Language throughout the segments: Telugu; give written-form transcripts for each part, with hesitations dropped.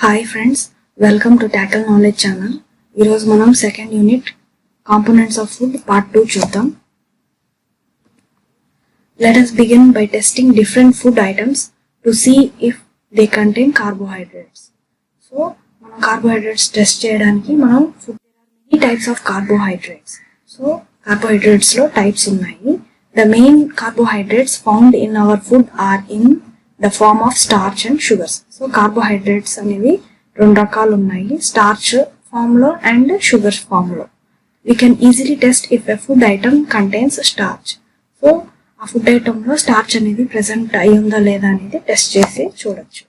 Hi friends, welcome to Tackle Knowledge channel. ఈరోజు మనం second unit components of food part 2 చూద్దాం. Let us begin by testing different food items to see if they contain carbohydrates. So మనం కార్బోహైడ్రేట్స్ టెస్ట్ చేయడానికి మనం food many types of carbohydrates. So carbohydrates లో టైప్స్ ఉన్నాయి. The main carbohydrates found in our food are in the form of starch and sugars. So carbohydrates అనేవి రెండు రకాలు ఉన్నాయి, స్టార్చ్ ఫామ్ లో అండ్ షుగర్స్ ఫామ్ లో. We can easily test if a food item contains starch. So ఆ ఫుడ్ ఐటమ్ లో స్టార్చ్ అనేది ప్రెసెంట్ అయి ఉందా లేదా అనేది టెస్ట్ చేసి చూడొచ్చు.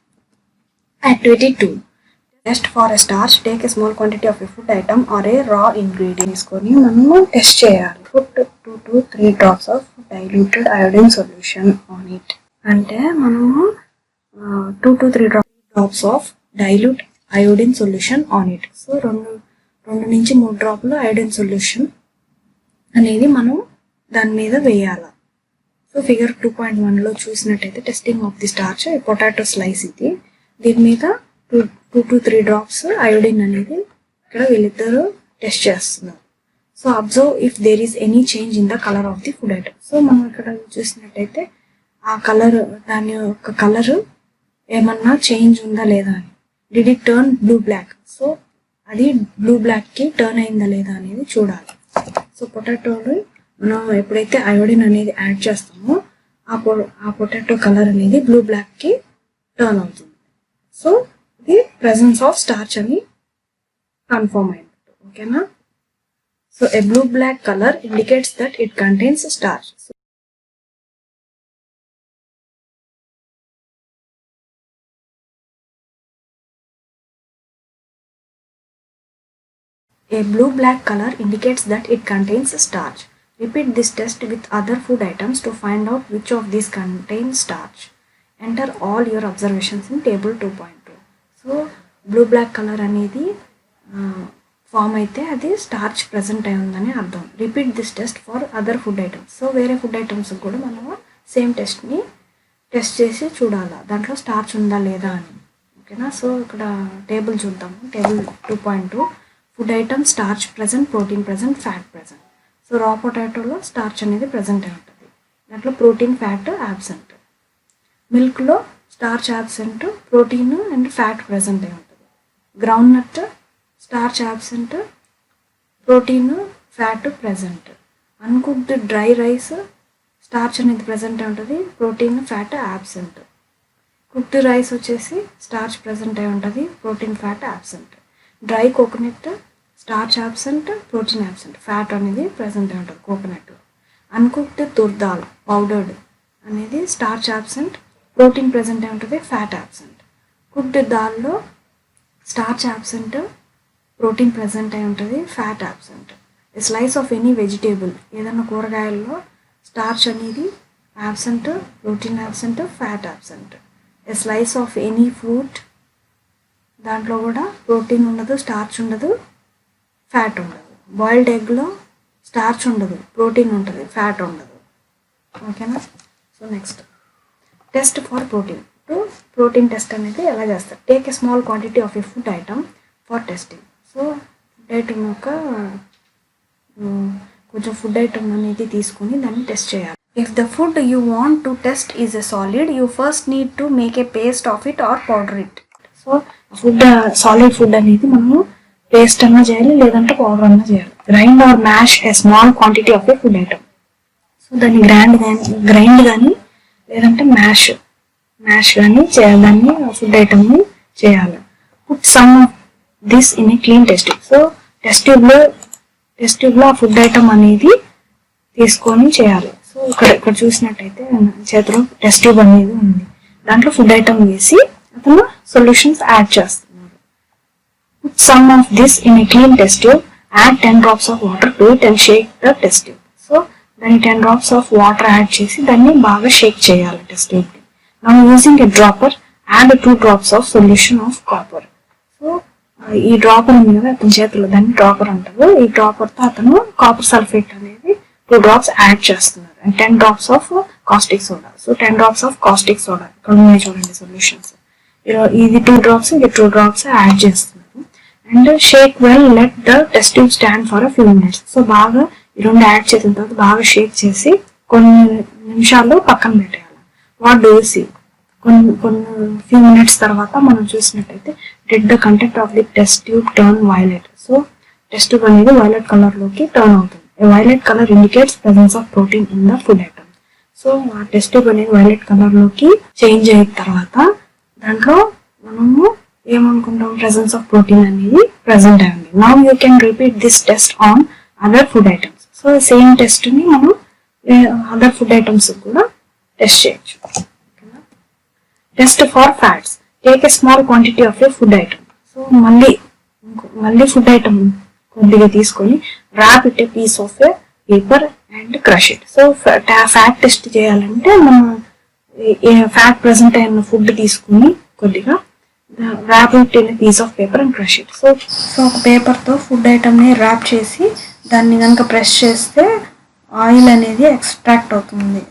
Activity 2. Test for a starch. Take a small quantity of a food item or a raw ingredient తీసుకొని మనము టెస్ట్ చేయాలి. Put 2 to 3 drops of diluted iodine solution on it. అంటే మనము 2 to 3 drops of dilute iodine solution on it. So రెండు నుంచి 3 డ్రాప్లు ఐయోడిన్ సొల్యూషన్ అనేది మనం దాని మీద వేయాలి. సో ఫిగర్ 2.1 లో చూసినట్టయితే testing of the starch potato slice ఇది. దీని మీద 2 to 3 డ్రాప్స్ ఐయోడిన్ అనేది ఇక్కడ వీళ్ళిద్దరు టెస్ట్ చేస్తున్నారు. So observe if there is any change in the colour of the food item. So మనం ఇక్కడ చూసినట్టయితే ఆ కలర్, దాని యొక్క కలర్ ఏమన్నా చేంజ్ ఉందా లేదా అని. Did it turn blue black? So అది బ్లూ బ్లాక్ కి టర్న్ అయిందా లేదా అనేది చూడాలి. సో పొటాటోలు మనం ఎప్పుడైతే అయోడిన్ అనేది యాడ్ చేస్తామో ఆ పొటాటో కలర్ అనేది బ్లూ బ్లాక్ కి టర్న్ అవుతుంది. సో ఇది ప్రెసెన్స్ ఆఫ్ స్టార్చ్ అని కన్ఫర్మ్ అయినట్టు. ఓకేనా? So a blue black colour indicates that it contains starch. A blue-black color indicates that it contains starch. Repeat this test with other food items to find out which of these contains starch. Enter all your observations in table 2.2. So, blue-black color అనేది ఫామ్ అయితే అది స్టార్చ్ ప్రెసెంట్ అయి ఉందని అర్థం. Repeat this test for other food items. So వేరే ఫుడ్ ఐటమ్స్ కూడా మనము సేమ్ టెస్ట్ని టెస్ట్ చేసి చూడాలి, దాంట్లో స్టార్చ్ ఉందా లేదా అని. ఓకేనా? సో ఇక్కడ టేబుల్ చూద్దాము. Table 2.2. Food item starch present, protein present, fat present. So raw పొటాటోలో స్టార్చ్ అనేది ప్రెసెంట్ అయి ఉంటుంది, దాంట్లో ప్రోటీన్ ఫ్యాట్ యాబ్సెంట్. మిల్క్లో starch absent, protein and fat present అయి ఉంటుంది. Groundnut starch absent, protein fat present. Uncooked dry rice starch అనేది ప్రెసెంట్ అయి ఉంటుంది, protein fat absent. Cooked rice వచ్చేసి స్టార్చ్ ప్రెసెంట్ అయి ఉంటుంది, protein fat absent. Dry coconut starch absent, protein absent, fat అనేది ప్రెసెంట్ అయి ఉంటుంది కోకోనట్లో. అన్కుక్డ్ తుర్ దాల్ పౌడర్డ్ అనేది స్టార్చ్ యాబ్సెంట్, ప్రోటీన్ ప్రెసెంట్ అయి ఉంటుంది, ఫ్యాట్ యాబ్సెంట్. కుక్డ్ దాల్లో స్టార్చ్ యాబ్సెంట్, ప్రోటీన్ ప్రెసెంట్ అయి ఉంటుంది, fat absent. Slice of any vegetable, ఏదైనా కూరగాయల్లో స్టార్చ్ అనేది absent, protein absent, fat absent. Slice of any fruit, దాంట్లో కూడా ప్రోటీన్ ఉండదు, స్టార్చ్ ఉండదు, ఫ్యాట్ ఉండదు. బాయిల్డ్ ఎగ్లో స్టార్చ్ ఉండదు, ప్రోటీన్ ఉంటుంది, ఫ్యాట్ ఉండదు. ఓకేనా? So next test for protein. Protein test అనేది ఎలా చేస్తారు? Take a small quantity of a food item for testing. So food item యొక్క కొంచెం ఫుడ్ ఐటమ్ అనేది తీసుకొని దాన్ని టెస్ట్ చేయాలి. If the food you want to test is a solid, you first need to make a paste of it or powder it. So food solid food అనేది మనము పేస్ట్ అన్నా చేయాలి, లేదంటే పౌడర్ అన్నా చేయాలి. Grind or mash a small quantity of a food item. So దాన్ని గ్రైండ్ కానీ లేదంటే మ్యాష్ కానీ దాన్ని ఫుడ్ ఐటమ్ని చేయాలి. Put some of this in a clean test tube. So test ట్యూబ్లో ఆ ఫుడ్ ఐటమ్ అనేది తీసుకొని చేయాలి. సో ఇక్కడ చూసినట్టయితే చేతిలో టెస్ట్ ట్యూబ్ అనేది ఉంది, దాంట్లో ఫుడ్ ఐటమ్ వేసి అతను సొల్యూషన్స్ యాడ్ చేస్తున్నారు. Put some of this in a clean test tube. Add 10 drops of water to it and shake the test tube. So దాన్ని 10 drops of water యాడ్ చేసి దాన్ని బాగా షేక్ చేయాలి test tube. Now using a dropper, add 2 drops of solution of copper. So ఈ డ్రాపర్ ఉంది కదా అతని చేతిలో, దాన్ని డ్రాపర్ అంటారు. ఈ డ్రాపర్తో అతను కాపర్ సల్ఫేట్ అనేది 2 drops యాడ్ చేస్తున్నారు and 10 drops of caustic soda. So 10 drops of caustic soda ఇక్కడ ఉన్నాయి చూడండి సొల్యూషన్స్. ఇది 2 drops, ఇది 2 drops యాడ్ చేస్తున్నారు. And shake well, let the test tube stand for a few minutes. So బాగా ఈ 2 యాడ్ చేసిన తర్వాత బాగా షేక్ చేసి కొన్ని నిమిషాలు పక్కన పెట్టేయాలి. What do you see? కొన్ని ఫ్యూ మినిట్స్ తర్వాత మనం చూసినట్టయితే did the content of the test tube turn violet. So test tube అనేది వైలెట్ కలర్ లోకి టర్న్ అవుతుంది. Violet colour indicates presence of protein in the food item. So ఆ టెస్ట్ ట్యూబ్ అనేది వైలెట్ కలర్ లోకి చేంజ్ అయిన తర్వాత దాంట్లో మనము ఏమనుకుంటాం, ప్రెసెన్స్ ఆఫ్ ప్రోటీన్ అనేది ప్రెసెంట్ అయింది. Now you can repeat this test on other food items. So same test ని మనం అదర్ ఫుడ్ ఐటమ్స్ కూడా టెస్ట్ చేయొచ్చు. Test for fats. Take a small quantity of a food item. So మళ్ళీ ఫుడ్ ఐటమ్ కొద్దిగా తీసుకొని wrap it a piece of a paper and crush it. So fat test చేయాలంటే మనం ఫ్యాట్ ప్రెసెంట్ అయిన ఫుడ్ తీసుకుని కొద్దిగా wrap it in piece of paper and crush it. So ఒక పేపర్తో ఫుడ్ ఐటమ్ని ర్యాప్ చేసి దాన్ని కనుక ప్రెస్ చేస్తే ఆయిల్ అనేది ఎక్స్ట్రాక్ట్ అవుతుంది.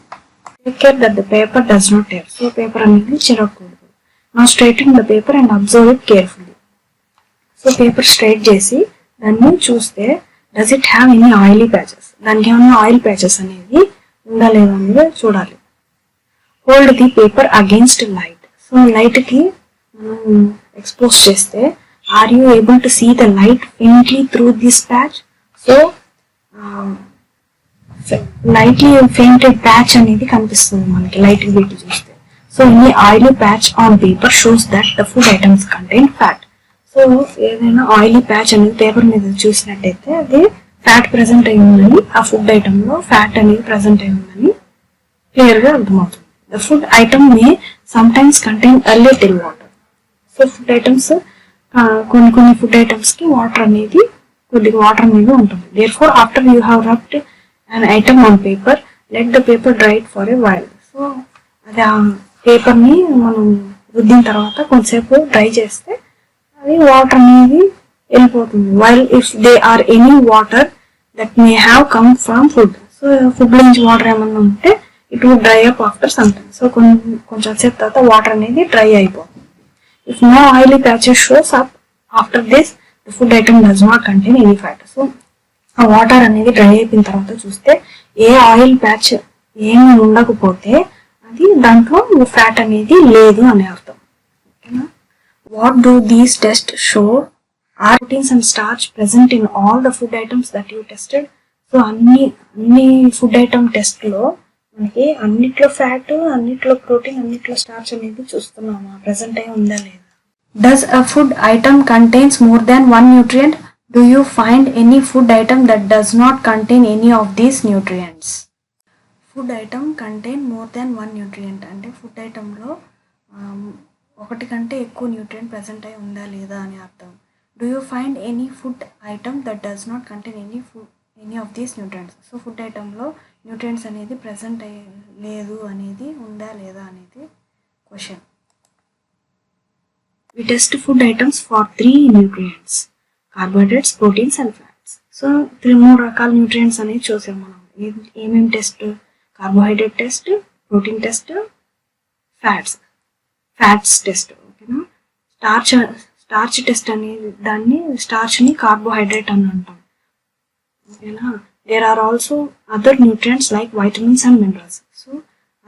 Take care that the paper does not tear. So paper అనేది చిరగకూడదు. Now straighten the paper and observe it carefully. So paper straight చేసి దాన్ని చూస్తే does it have any oily patches, దానికి ఏమన్నా ఆయిల్ ప్యాచెస్ అనేది ఉందా లేదా అనేది చూడాలి. Hold the paper against light. So light కి మనం ఎక్స్పోజ్ చేస్తే are you able to see the light faintly through this patch. So lightly fainted patch అనేది కనిపిస్తుంది మనకి లైట్ పెట్టి చూస్తే. So any oily patch on paper shows that the food items contain fat. So ఏదైనా ఆయిలీ ప్యాచ్ అనేది పేపర్ మీద చూసినట్టయితే అది ఫ్యాట్ ప్రెసెంట్ అయి ఉందని, ఆ ఫుడ్ ఐటమ్ లో ఫ్యాట్ అనేది ప్రెసెంట్ అయి ఉందని క్లియర్ గా అర్థమవుతుంది. The food item May sometimes contain a little water. So food items కొన్ని ఫుడ్ ఐటమ్స్ కి వాటర్ అనేది కొద్దిగా వాటర్ అనేది ఉంటుంది. Therefore after you have rubbed an item on paper, let the paper dry it for a while. So అది ఆ పేపర్ ని మనం రుద్దిన తర్వాత కొంతసేపు డ్రై చేస్తే అది వాటర్ అనేది వెళ్ళిపోతుంది. While if they are any water that may have come from food. So food నుంచి వాటర్ ఏమన్నా ఉంటే it would dry up after some time. So కొంచెం సేపు తర్వాత వాటర్ అనేది డ్రై అయిపోతుంది. If no oily patches shows up after this the food item does not contain any fat. So ఆ వాటర్ అనేది డ్రై అయిపోయిన తర్వాత చూస్తే ఏ ఆయిల్ ప్యాచ్ ఏమి ఉండకపోతే అది దాంట్లో ఫ్యాట్ అనేది లేదు అని అర్థం. ఓకేనా? What do these test show? Are proteins and starch present in all the food items that you tested. So అన్ని ఫుడ్ ఐటమ్ టెస్ట్ లో మనకి అన్నిట్లో ఫ్యాట్, అన్నిట్లో ప్రోటీన్, అన్నిట్లో స్టార్చ్ అనేది చూస్తున్నామా, ప్రెసెంట్ అయి ఉందా లేదా? Does a food item contains more than one nutrient? Do you find any food item that does not contain any of these nutrients? Food item contain more than one nutrient. అంటే ఫుడ్ ఐటంలో ఒకటి కంటే ఎక్కువ న్యూట్రియంట్ ప్రెసెంట్ అయి ఉందా లేదా అని అర్థం. Do you find any food item that does not contain any of these nutrients? So food ఐటంలో న్యూట్రియంట్స్ అనేది ప్రెసెంట్ అయ్యి లేదు అనేది ఉందా లేదా అనేది question. We test food items for 3 nutrients. Carbohydrates, proteins and fats. So 3 రకాల న్యూట్రియంట్స్ అనేది చూసాం మనం. ఏమేమి test? Carbohydrate test, protein test, fats test. ఓకేనా? స్టార్చ్ టెస్ట్ అనేది దాన్ని స్టార్చ్ని కార్బోహైడ్రేట్ అని అంటాం. ఓకేనా? There are also other nutrients like vitamins and minerals. So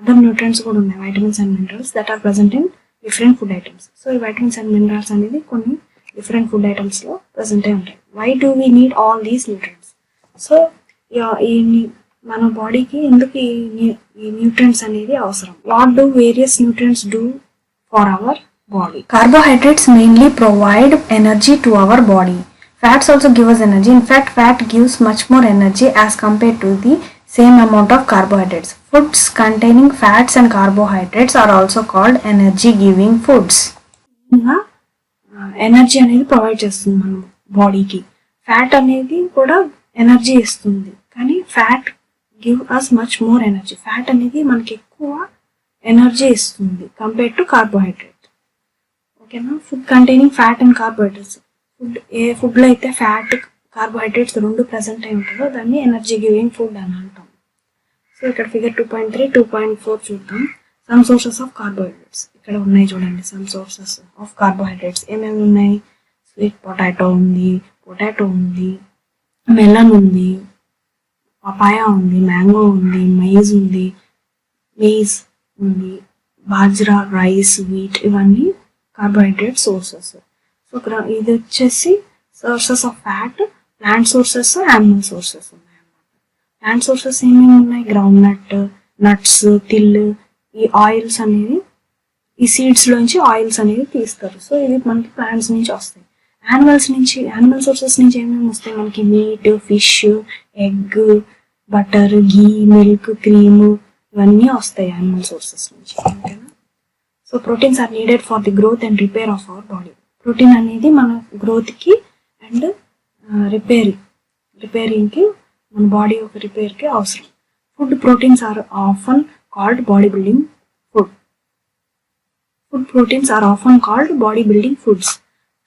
other nutrients కూడా ఉన్నాయి, vitamins and minerals that are present in different food items. So ఈ వైటమిన్స్ అండ్ మినరల్స్ అనేది కొన్ని డిఫరెంట్ ఫుడ్ ఐటమ్స్ లో ప్రెసెంట్ అయి ఉంటాయి. Why do we need all these nutrients? So మన బాడీకి ఎందుకు ఈ న్యూట్రియంట్స్ అనేది అవసరం? What do various nutrients do for our body? Carbohydrates mainly provide energy to our body. Fats also give us energy. In fact, fat gives much more energy as compared to the same amount of carbohydrates. Foods containing fats and carbohydrates are also called energy giving foods. Energy అనేది ప్రొవైడ్ చేస్తుంది మన బాడీకి. ఫ్యాట్ అనేది కూడా ఎనర్జీ ఇస్తుంది, కానీ fat give us much more energy. Fat అనేది మనకి ఎక్కువ ఎనర్జీ ఇస్తుంది కంపేర్ టు కార్బోహైడ్రేట్. ఓకేనా? Food containing fat and carbohydrates. ఏ ఫుడ్లో అయితే ఫ్యాట్, కార్బోహైడ్రేట్స్ రెండు ప్రెసెంట్ అయి ఉంటుందో దాన్ని ఎనర్జీ గివింగ్ ఫుడ్ అని అంటాం. సో ఇక్కడ ఫిగర్ 2.3, 2.4 చూద్దాం. Some sources of carbohydrates. ఇక్కడ ఇక్కడ ఉన్నాయి చూడండి, సమ్ సోర్సెస్ ఆఫ్ కార్బోహైడ్రేట్స్ ఏమేమి ఉన్నాయి. స్వీట్ పొటాటో ఉంది, మెలన్ ఉంది, పపాయా ఉంది, మ్యాంగో ఉంది, మైజ్ ఉంది, బాజ్రా, రైస్, వీట్, ఇవన్నీ కార్బోహైడ్రేట్ సోర్సెస్. సో ఇది వచ్చేసి sources of fat. Plant sources, animal sources ఉన్నాయన్నమాట. ప్లాంట్ సోర్సెస్ ఏమేమి ఉన్నాయి, గ్రౌండ్ నట్, నట్స్, తిల్, ఈ ఆయిల్స్ అనేవి, ఈ సీడ్స్ లోంచి ఆయిల్స్ అనేవి తీస్తారు. సో ఇవి మనకి ప్లాంట్స్ నుంచి వస్తాయి. యానిమల్ సోర్సెస్ నుంచి ఏమేమి వస్తాయి మనకి, meat, fish, egg, butter, ghee, milk, cream, ఇవన్నీ వస్తాయి యానిమల్ సోర్సెస్ నుంచి. ఓకేనా. So proteins are needed for the growth and repair of our body. Protein అనేది మన గ్రోత్కి అండ్ రిపేరింగ్కి, మన బాడీ యొక్క రిపేర్కి అవసరం. Food proteins are often called body building foods.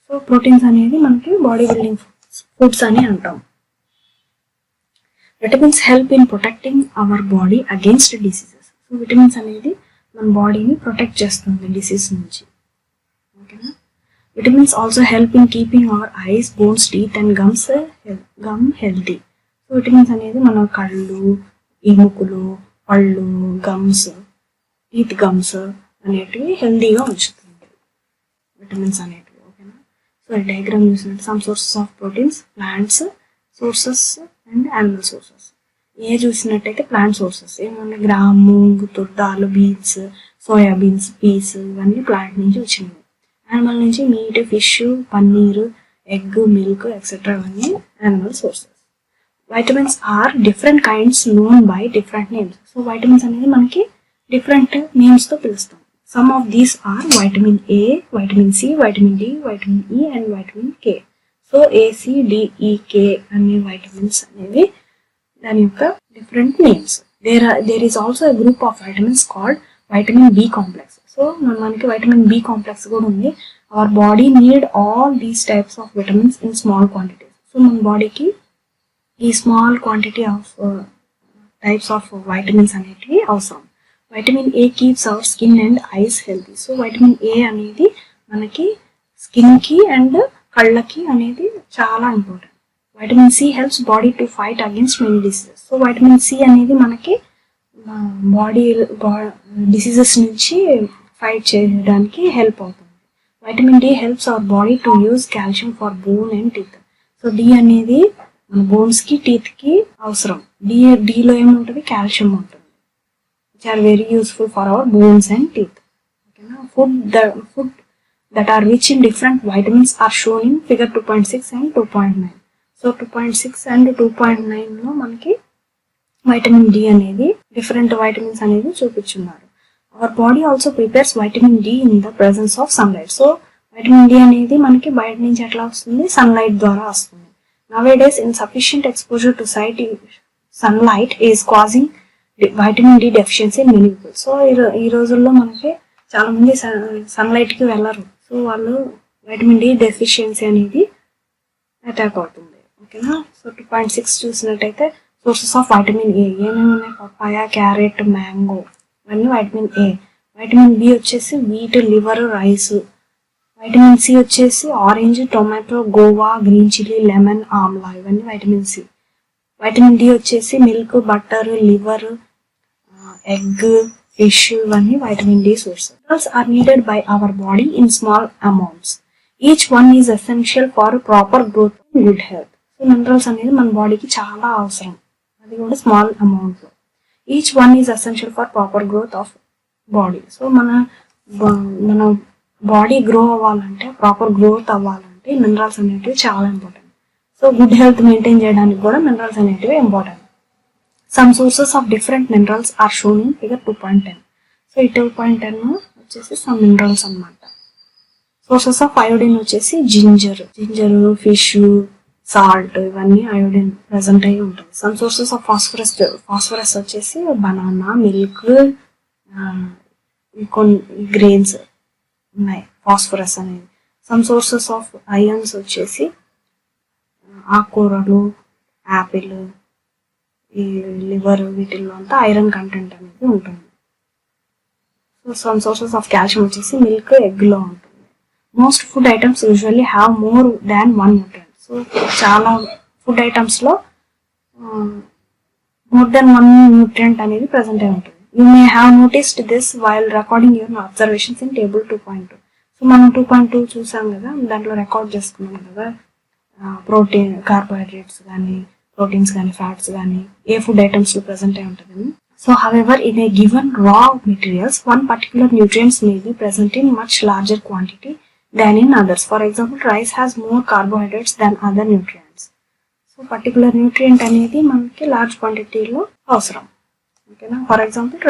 So proteins అనేది మనకి బాడీ బిల్డింగ్ ఫుడ్స్ అని అంటాం. Vitamins help in protecting our body against diseases. So vitamins అనేది మన బాడీని ప్రొటెక్ట్ చేస్తుంది డిసీజ్ నుంచి. ఓకేనా. Vitamins also help in keeping our eyes, bones, teeth and gum healthy. So vitamins అనేది మన కళ్ళు, ఎముకలు, పళ్ళు, టీత్ గమ్స్ అనేటివి హెల్తీగా ఉంచుతుంది విటమిన్స్ అనేటివి. ఓకేనా. సో ఈ డయాగ్రామ్ చూసినట్టు some sources of proteins, plants sources and animal sources. చూసినట్టయితే ప్లాంట్ సోర్సెస్ ఏమన్నా గ్రామ్, మూంగ్, తుర్దాలు, బీన్స్, సోయాబీన్స్, పీస్, ఇవన్నీ ప్లాంట్ నుంచి వచ్చినవి. యానిమల్ నుంచి meat, fish, paneer, egg, milk etcetera ఇవన్నీ animal sources. Vitamins are different kinds known by different names. So vitamins అనేది మనకి డిఫరెంట్ నేమ్స్తో పిలుస్తాం. Some of these are vitamin A, vitamin C, vitamin D, vitamin E and vitamin K. So ACDEK అనే వైటమిన్స్ అనేవి దాని యొక్క different names. There is also a group of vitamins called vitamin B complex. So మనకి వైటమిన్ బి కాంప్లెక్స్ కూడా ఉంది. Our body need all these types of vitamins in small quantities. So మన బాడీకి ఈ small quantity of types of vitamins అనేటివి అవసరం. Vitamin A keeps our skin and eyes healthy. So vitamin A అనేది మనకి స్కిన్కి అండ్ కళ్ళకి అనేది చాలా important. Vitamin C helps body to fight against many diseases. So vitamin C అనేది మనకి బాడీ డిసీజెస్ నుంచి ఫైట్ చేయడానికి హెల్ప్ అవుతుంది. Vitamin D helps our body to use calcium for bone and teeth. So D అనేది మన బోన్స్కి, టీత్కి అవసరం. డిలో ఏముంటుంది, కాల్షియం ఉంటుంది, which are very useful for our bones and teeth. ఓకేనా. Food that are rich in different vitamins are shown in figure 2.6 and 2.9. So 2.6 and 2.9 లో మనకి వైటమిన్ డి అనేది డిఫరెంట్ వైటమిన్స్ అనేది చూపించున్నారు. Our body also prepares vitamin D in the presence of sunlight. So vitamin D అనేది మనకి బయట నుంచి ఎట్లా వస్తుంది, సన్లైట్ ద్వారా వస్తుంది. Nowadays insufficient exposure to sunlight is causing vitamin D deficiency in many people. So ఈ రోజుల్లో మనకి చాలా మంది సన్లైట్కి వెళ్ళరు. సో వాళ్ళు వైటమిన్ డి డెఫిషియన్సీ అనేది అటాక్ అవుతుంది. ఓకేనా. సో 2.6 చూసినట్టయితే సోర్సెస్ ఆఫ్ వైటమిన్ ఏ ఏమేమి ఉన్నాయి, పపాయా, క్యారెట్, మ్యాంగో, ఇవన్నీ వైటమిన్ ఏ. వైటమిన్ బి వచ్చేసి wheat, liver, rice. Vitamin C వచ్చేసి orange, tomato, guava, green chilli, lemon, amla, ఇవన్నీ వైటమిన్ సి. వైటమిన్ డి వచ్చేసి milk, butter, liver, egg, fish, ఇవన్నీ vitamin D sources. Minerals are needed by our body in small amounts. Each one is essential for proper growth and good health. So minerals అనేది మన బాడీకి చాలా అవసరం, అది కూడా స్మాల్ అమౌంట్లో. Each one is essential for proper growth of body. So మన బాడీ గ్రో అవ్వాలంటే, ప్రాపర్ గ్రోత్ అవ్వాలంటే మినరల్స్ అనేటివి చాలా important. So good health maintain చేయడానికి కూడా మినరల్స్ అనేటివి important. Some sources of different minerals are shown in figure 2.10. So ఈ 2.10 వచ్చేసి సమ్ మినరల్స్ అన్నమాట. సోర్సెస్ ఆఫ్ అయోడిన్ వచ్చేసి జింజర్, ఫిష్, సాల్ట్, ఇవన్నీ అయోడిన్ ప్రెసెంట్ అయ్యి ఉంటుంది. సమ్ సోర్సెస్ ఆఫ్ ఫాస్ఫరస్ వచ్చేసి బనానా, మిల్క్, కొన్ని గ్రెయిన్స్ ఉన్నాయి ఫాస్ఫరస్ అనేది. సమ్ సోర్సెస్ ఆఫ్ అయాన్స్ వచ్చేసి ఆకుకూరలు, యాపిల్, ఈ లివర్, వీటిల్లో అంతా ఐరన్ కంటెంట్ అనేది ఉంటుంది. So some sources of calcium వచ్చేసి మిల్క్, ఎగ్లో ఉంటుంది. Most food items usually have more than one nutrient. So చాలా ఫుడ్ ఐటమ్స్లో మోర్ దెన్ వన్ న్యూట్రియంట్ అనేది ప్రజెంట్ అయి ఉంటుంది. You may have noticed this while recording your observations in table 2.2. So మనం 2.2 చూసాం కదా, దాంట్లో రికార్డ్ చేసుకున్నాం కదా ప్రోటీన్, కార్బోహైడ్రేట్స్ కానీ, ప్రోటీన్స్ కానీ, ఫ్యాట్స్ కానీ ఏ ఫుడ్ ఐటమ్స్లో ప్రజెంట్ అయి ఉంటుందని. So however in a given రా materials one particular nutrients may be present in much larger quantity than in others. For example, rice has more carbohydrates than other nutrients. So particular nutrient అనేది మనకి లార్జ్ క్వాంటిటీలో అవసరం. ఓకేనా? ఫర్ ఎగ్జాంపుల్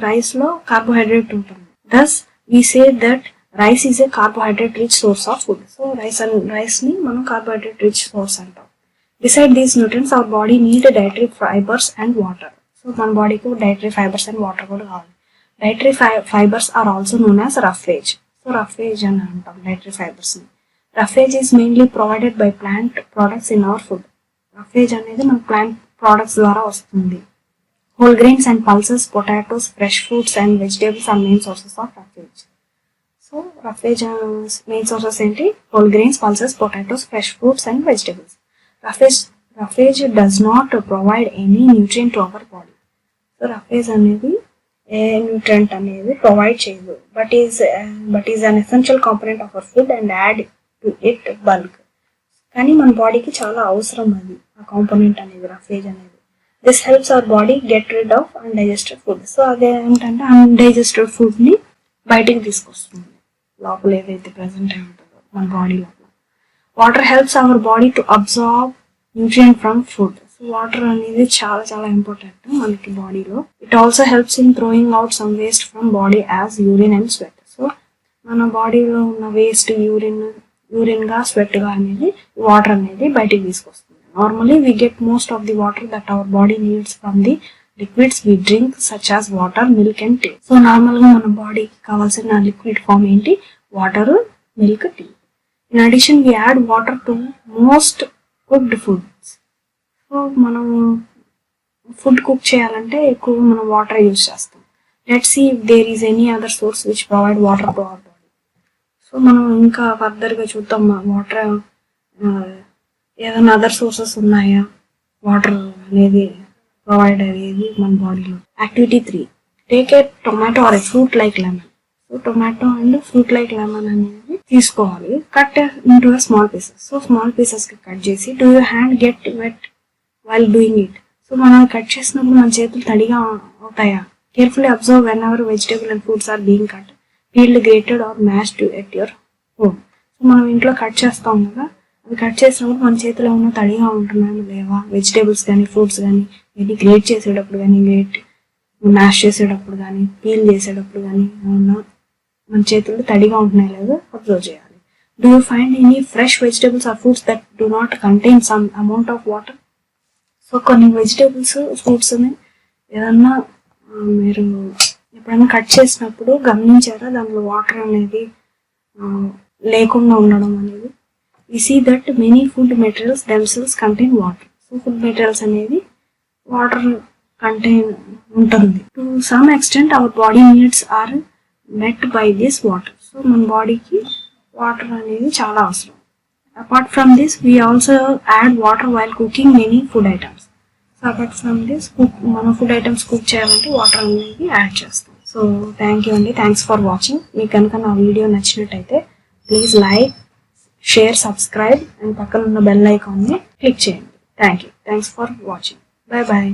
రైస్లో కార్బోహైడ్రేట్ ఉంటుంది. దస్ we say that rice is a carbohydrate rich source of food. So rice ni మనం carbohydrate rich source అంటాం. Beside these nutrients our body need dietary fibers and water. So మన బాడీకి dietary fibers and water కూడా కావాలి. Dietary fibers are also known as roughage. So roughage అని అంటాం dietary fibers ని. Roughage is mainly provided by plant products in our food. Roughage అనేది మన plant products ద్వారా వస్తుంది. Whole grains and pulses, potatoes, fresh fruits and vegetables are main sources of roughage. So roughage main sources ఏంటి? Whole grains, pulses, potatoes, fresh fruits and vegetables. Roughage does not provide any nutrient to our body. So roughage అనేది ఏ న్యూట్రియంట్ అనేది ప్రొవైడ్ చేయదు, but is an essential component of our food and add to it bulk. కానీ మన బాడీకి చాలా అవసరం అది, ఆ కాంపోనెంట్ అనేది, roughage అనేది. This helps our body get rid of undigested food. So అదేంటంటే అన్డైజెస్టెడ్ ఫుడ్ని బయటికి తీసుకొస్తుంది, లోపల ఏదైతే ప్రజెంట్ అయి ఉంటుందో మన బాడీ లోపల. Water helps our body to absorb nutrient from food. So water అనేది చాలా చాలా ఇంపార్టెంట్ మనకి బాడీలో. It also helps in throwing out some waste from body as urine and sweat. So మన బాడీలో ఉన్న వేస్ట్ యూరిన్గా స్వెట్గా అనేది వాటర్ అనేది బయటికి తీసుకొస్తుంది. Normally, we get most of the water that our body needs from the liquids we drink, such as water, milk and tea. So, normalగా మన బాడీకి కావాల్సిన లిక్విడ్ ఫామ్ ఏంటి? Water, milk, tea. In addition, we add water to most cooked foods. So మనం ఫుడ్ కుక్ చేయాలంటే ఎక్కువ మనం వాటర్ యూజ్ చేస్తాం. Let's see if there is any other source which provide water to our body. So మనం ఇంకా ఫర్దర్గా చూద్దాం వాటర్ ఏదైనా అదర్ సోర్సెస్ ఉన్నాయా వాటర్ అనేది ప్రొవైడ్ అయ్యేది మన బాడీలో. Activity 3, take a tomato or a fruit like lemon. So tomato and fruit like lemon అనేది తీసుకోవాలి. Cut into small pieces. So small పీసెస్కి కట్ చేసి do you hand get wet while doing it. So మనం కట్ చేసినప్పుడు మన చేతులు తడిగా అవుతాయా? Carefully observe whenever vegetable and fruits are being cut, peeled, grated or mashed at your home. So మనం ఇంట్లో కట్ చేస్తాం కదా, అవి కట్ చేసినప్పుడు మన చేతిలో ఉన్న తడిగా ఉంటున్నాయి లేవా? వెజిటేబుల్స్ కానీ, ఫ్రూట్స్ కానీ, ఇది గ్రేట్ చేసేటప్పుడు కానీ, మ్యాష్ చేసేటప్పుడు కానీ, పీల్ చేసేటప్పుడు కానీ మన చేతులు తడిగా ఉంటున్నాయి లేదా అబ్జర్వ్ చేయాలి. Do you find any fresh vegetables or fruits that do not contain some amount of water. So కొన్ని వెజిటేబుల్స్, ఫ్రూట్స్ని ఏదన్నా మీరు ఎప్పుడైనా కట్ చేసినప్పుడు గమనించారా దాంట్లో వాటర్ అనేది లేకుండా ఉండడం అనేది? We see that many food materials themselves contain water. So food materials అనేది వాటర్ కంటైన్ ఉంటుంది. To some extent our body needs are met by this water. So మన బాడీకి వాటర్ అనేది చాలా అవసరం. Apart from this we also add water while cooking many food items. So apart from this మన ఫుడ్ ఐటమ్స్ కుక్ చేయాలంటే వాటర్ అనేది యాడ్ చేస్తాం. సో థ్యాంక్ యూ అండి, థ్యాంక్స్ ఫర్ వాచింగ్. మీకు కనుక నా వీడియో నచ్చినట్టయితే please like, share, subscribe and పక్కన ఉన్న బెల్ ఐకాన్ని క్లిక్ చేయండి. Thanks for watching. Bye bye.